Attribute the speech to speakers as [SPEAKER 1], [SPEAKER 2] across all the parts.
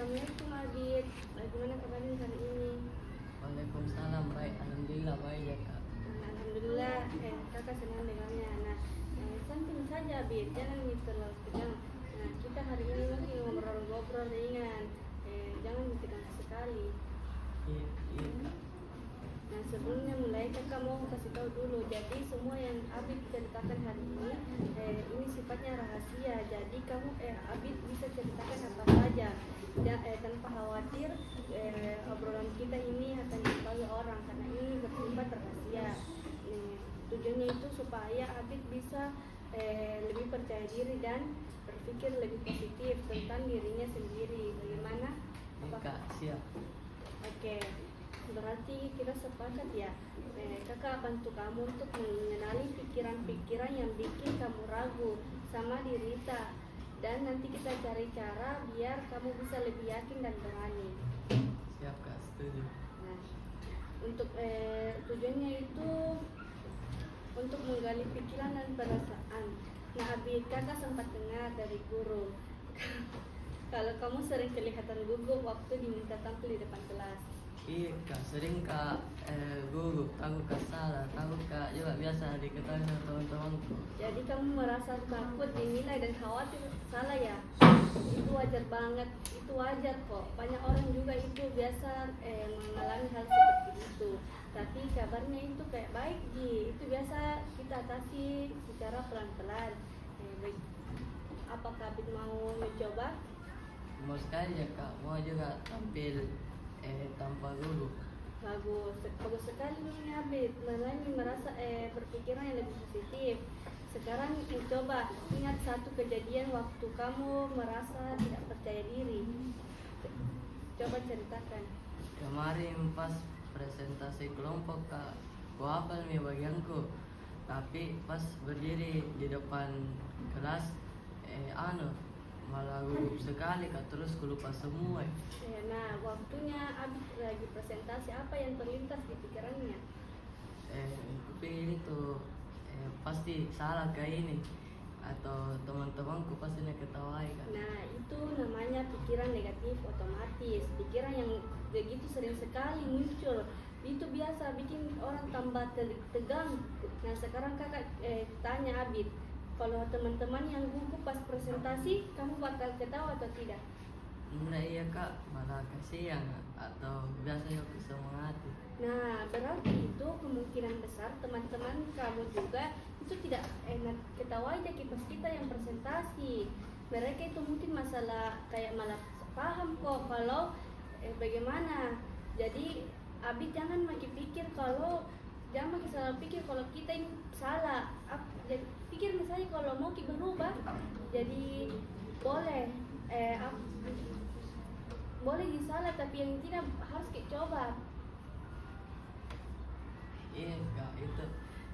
[SPEAKER 1] Assalamualaikum Abid. Bagaimana kabarnya hari ini?
[SPEAKER 2] Waalaikumsalam, baik. Alhamdulillah baik ya kak.
[SPEAKER 1] Alhamdulillah, kakak senang dengarnya. Nah, santai saja Abid, jangan terlalu tegang. Nah, kita hari ini lagi ngobrol-ngobrol ringan. Jangan tegang sekali.
[SPEAKER 2] Iya kak.
[SPEAKER 1] Nah, sebelumnya mulai kakak mau kasih tahu dulu. Jadi semua yang Abid ceritakan hari ini sifatnya rahasia. Jadi kamu Abid bisa ceritakan apa saja. Tanpa khawatir obrolan kita ini akan diketahui orang karena ini bersifat rahasia. Tujuannya itu supaya Abid bisa lebih percaya diri dan berpikir lebih positif tentang dirinya sendiri. Bagaimana?
[SPEAKER 2] Iya kak, siap.
[SPEAKER 1] Oke, berarti kita sepakat ya. Kakak bantu kamu untuk mengenali pikiran-pikiran yang bikin kamu ragu sama diri kita. Dan nanti kita cari cara biar kamu bisa lebih yakin dan berani.
[SPEAKER 2] Siap kak, setuju.
[SPEAKER 1] Nah, untuk tujuannya itu untuk menggali pikiran dan perasaan. Nah, Abid, kakak sempat dengar dari guru kalau kamu sering kelihatan gugup waktu diminta tampil di depan kelas.
[SPEAKER 2] Iya kak, sering kak gugup, takut kak salah, takut kak juga biasa diketahui sama teman-temanku.
[SPEAKER 1] Jadi kamu merasa takut dinilai dan khawatir salah ya? Itu wajar banget, itu wajar kok. Banyak orang juga itu biasa mengalami hal seperti itu. Tapi kabarnya itu kayak baik Ji. Itu biasa kita atasi secara pelan-pelan. Apakah Abid mau mencoba?
[SPEAKER 2] Mau sekali ya kak, mau juga tampil tanpa gugup.
[SPEAKER 1] Bagus sekali nih Abid. Mulai merasa berpikiran yang lebih positif. Sekarang coba ingat satu kejadian waktu kamu merasa tidak percaya diri. Coba ceritakan.
[SPEAKER 2] Kemarin pas presentasi kelompok kak, gua hafal nih bagianku, tapi pas berdiri di depan kelas malah gugup sekali kak, terus ku lupa semua.
[SPEAKER 1] Nah, waktunya Abid lagi presentasi, apa yang terlintas di pikirannya?
[SPEAKER 2] Kupikir itu pasti salah kayak ini, atau teman-temanku pasti ketawain kan.
[SPEAKER 1] Nah, itu namanya pikiran negatif otomatis. Pikiran yang begitu sering sekali muncul, itu biasa bikin orang tambah tegang. Nah, sekarang kakak tanya Abid, kalau teman-teman yang gugup pas presentasi, kamu bakal ketawa atau tidak?
[SPEAKER 2] Enggak, iya kak, malah kasihan atau biasanya aku semangati.
[SPEAKER 1] Nah, berarti itu kemungkinan besar teman-teman kamu juga itu tidak enak ketawa aja pas kita yang presentasi. Mereka itu mungkin masalah kayak malah paham kok kalau bagaimana. Jadi Abid jangan makin pikir kalau jangan makin salah pikir kalau kita ini salah. Jadi pikir misalnya kalau mau kita berubah, jadi boleh boleh disalah, tapi yang tidak harus kita coba.
[SPEAKER 2] Iya kak, itu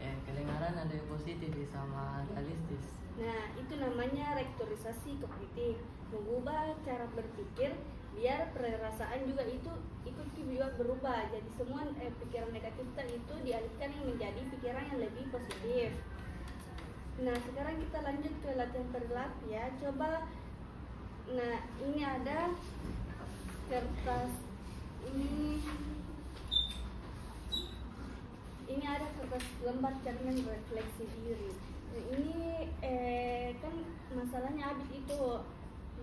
[SPEAKER 2] kedengaran ada yang positif sama realistis.
[SPEAKER 1] Nah, itu namanya rektorisasi kognitif, mengubah cara berpikir biar perasaan juga itu ikut juga berubah. Jadi semua pikiran negatif itu dialihkan yang menjadi pikiran yang lebih positif. Nah, sekarang kita lanjut ke latihan perilaku ya. Coba, nah ini ada kertas ini ada kertas lembar cermin refleksi diri. Nah, ini kan masalahnya Abid itu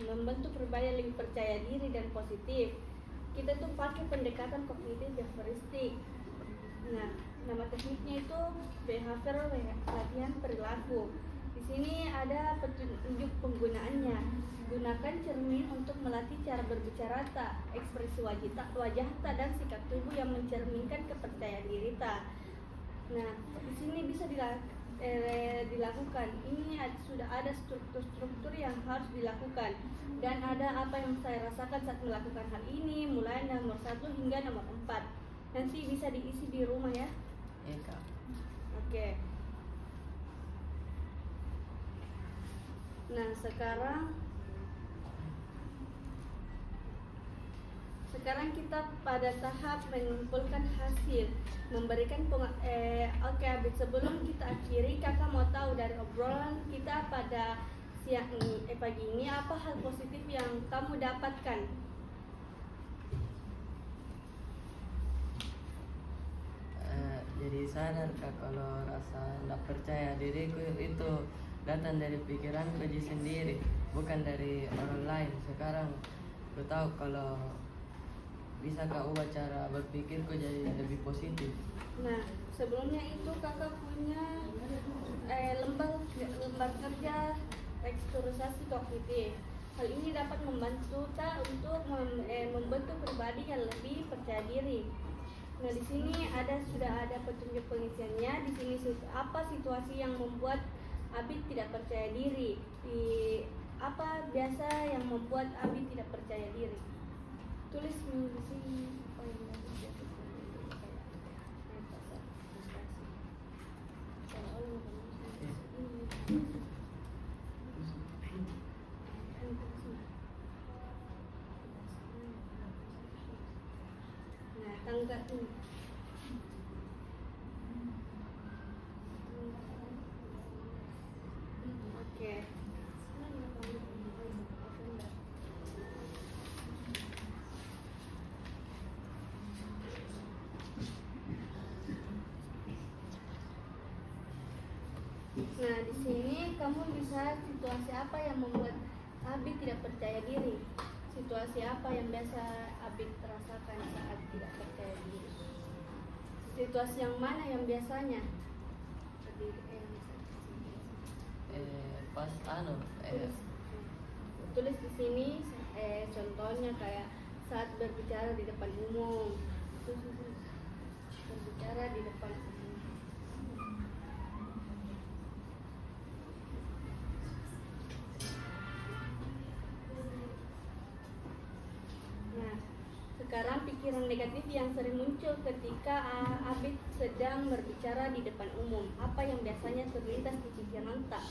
[SPEAKER 1] membentuk perbedaan lebih percaya diri dan positif. Kita tuh pakai pendekatan kognitif behavioristik. Nah, nama tekniknya itu behavioral latihan perilaku. Di sini ada petunjuk penggunaannya. Gunakan cermin untuk melatih cara berbicara tak, ekspresi wajah tak, dan sikap tubuh yang mencerminkan kepercayaan diri tak. Nah, di sini bisa dilakukan. Ini sudah ada struktur-struktur yang harus dilakukan dan ada apa yang saya rasakan saat melakukan hal ini, mulai nomor 1 hingga nomor 4. Nanti bisa diisi di rumah ya.
[SPEAKER 2] Iya kak.
[SPEAKER 1] Oke. Nah, sekarang kita pada tahap mengumpulkan hasil, memberikan oke Abid, sebelum kita akhiri, kakak mau tahu dari obrolan kita pada siang ini, pagi ini, apa hal positif yang kamu dapatkan?
[SPEAKER 2] sadar Kak kalau rasa tidak percaya diriku itu datang dari pikiranku sendiri, bukan dari orang lain. Sekarang aku tahu kalau bisa Kak ubah cara berpikirku jadi lebih positif.
[SPEAKER 1] Nah, sebelumnya itu kakak punya lembar kerja eksturisasi kognitif. Hal ini dapat membantu kita untuk membentuk pribadi yang lebih percaya diri. Nah, di sini sudah ada petunjuk pengisiannya. Di sini apa situasi yang membuat Abid tidak percaya diri? Apa biasa yang membuat Abid tidak percaya diri? Tulis di sini. Oh, nah, tangga ini. Oke. Nah, di sini kamu bisa situasi apa yang membuat Abid tidak percaya diri? Situasi apa yang biasa Abid rasakan saat tidak percaya diri? Situasi yang mana yang biasanya?
[SPEAKER 2] Pas
[SPEAKER 1] Tulis di sini contohnya kayak saat berbicara di depan umum. Berbicara di depan umum. Nah, sekarang pikiran negatif yang sering muncul ketika Abid sedang berbicara di depan umum. Apa yang biasanya terlintas di pikiran tak?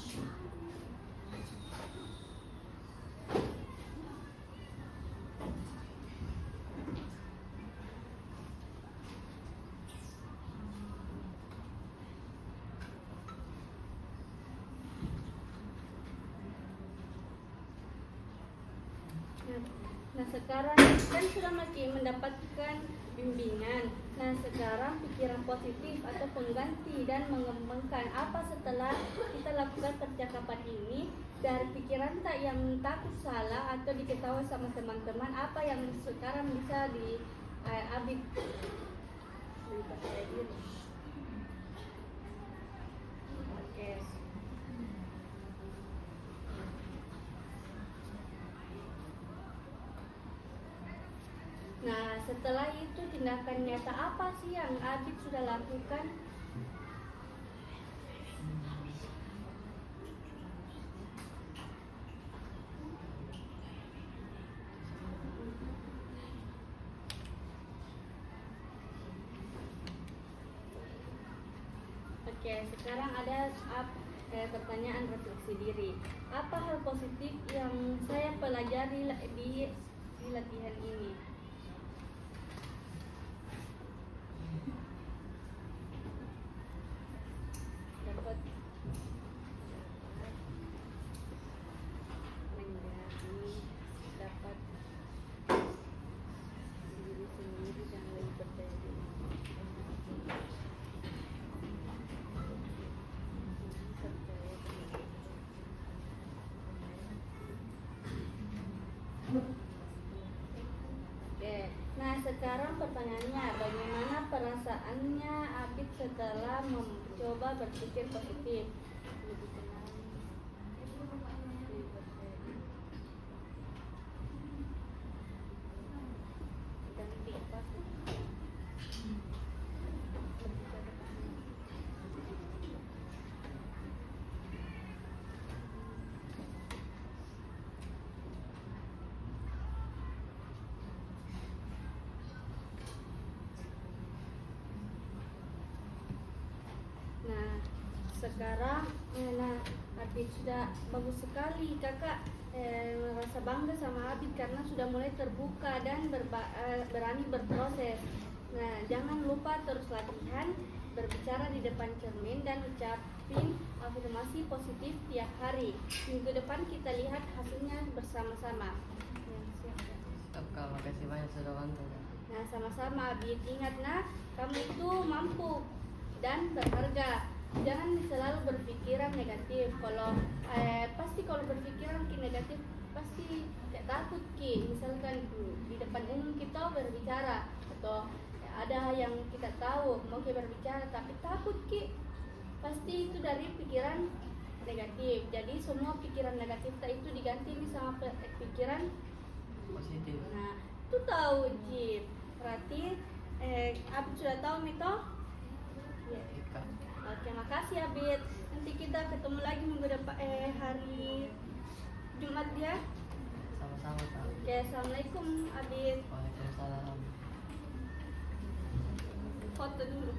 [SPEAKER 1] Nah, sekarang kan sudah mendapatkan bimbingan. Nah, sekarang pikiran positif atau pengganti dan mengembangkan apa setelah kita lakukan percakapan ini. Dari pikiran tak yang takut salah atau diketahui sama teman-teman, apa yang sekarang bisa Abid percaya diri. Oke. Nah, setelah itu tindakan nyata apa sih yang Abid sudah lakukan? Oke, sekarang ada pertanyaan refleksi diri. Apa hal positif yang saya pelajari di latihan ini? Dapat menjadi dapat diri sendiri dan lebih percaya diri. Oke, nah sekarang pertanyaannya, bagaimana perasaannya Abid setelah mencoba berpikir positif? Ganti apa? Nah, sekarang Abid sudah bagus sekali. Kakak merasa bangga sama Abid karena sudah mulai terbuka dan berani berproses. Nah, jangan lupa terus latihan berbicara di depan cermin dan ucapin afirmasi positif tiap hari. Minggu depan kita lihat hasilnya bersama-sama. Ya, siap.
[SPEAKER 2] Kak, makasih banyak sudah bantu.
[SPEAKER 1] Nah, sama-sama Abid. Ingat kamu itu mampu. dan berharga. Jangan selalu berpikiran negatif. Kalau pasti kalau berpikiran negatif pasti kayak takut misalkan di depan umum kita berbicara atau ada yang kita tahu mau berbicara tapi takut pasti itu dari pikiran negatif. Jadi semua pikiran negatif itu diganti sama pikiran
[SPEAKER 2] positif.
[SPEAKER 1] Nah, itu tahu berarti Abid sudah tahu Mito? Ya.
[SPEAKER 2] Ika.
[SPEAKER 1] Oke, makasih Abid. Nanti kita ketemu lagi minggu depan hari Jumat ya.
[SPEAKER 2] Sama-sama, Kak.
[SPEAKER 1] Oke, assalamualaikum Abid.
[SPEAKER 2] Waalaikumsalam.
[SPEAKER 1] Foto dulu.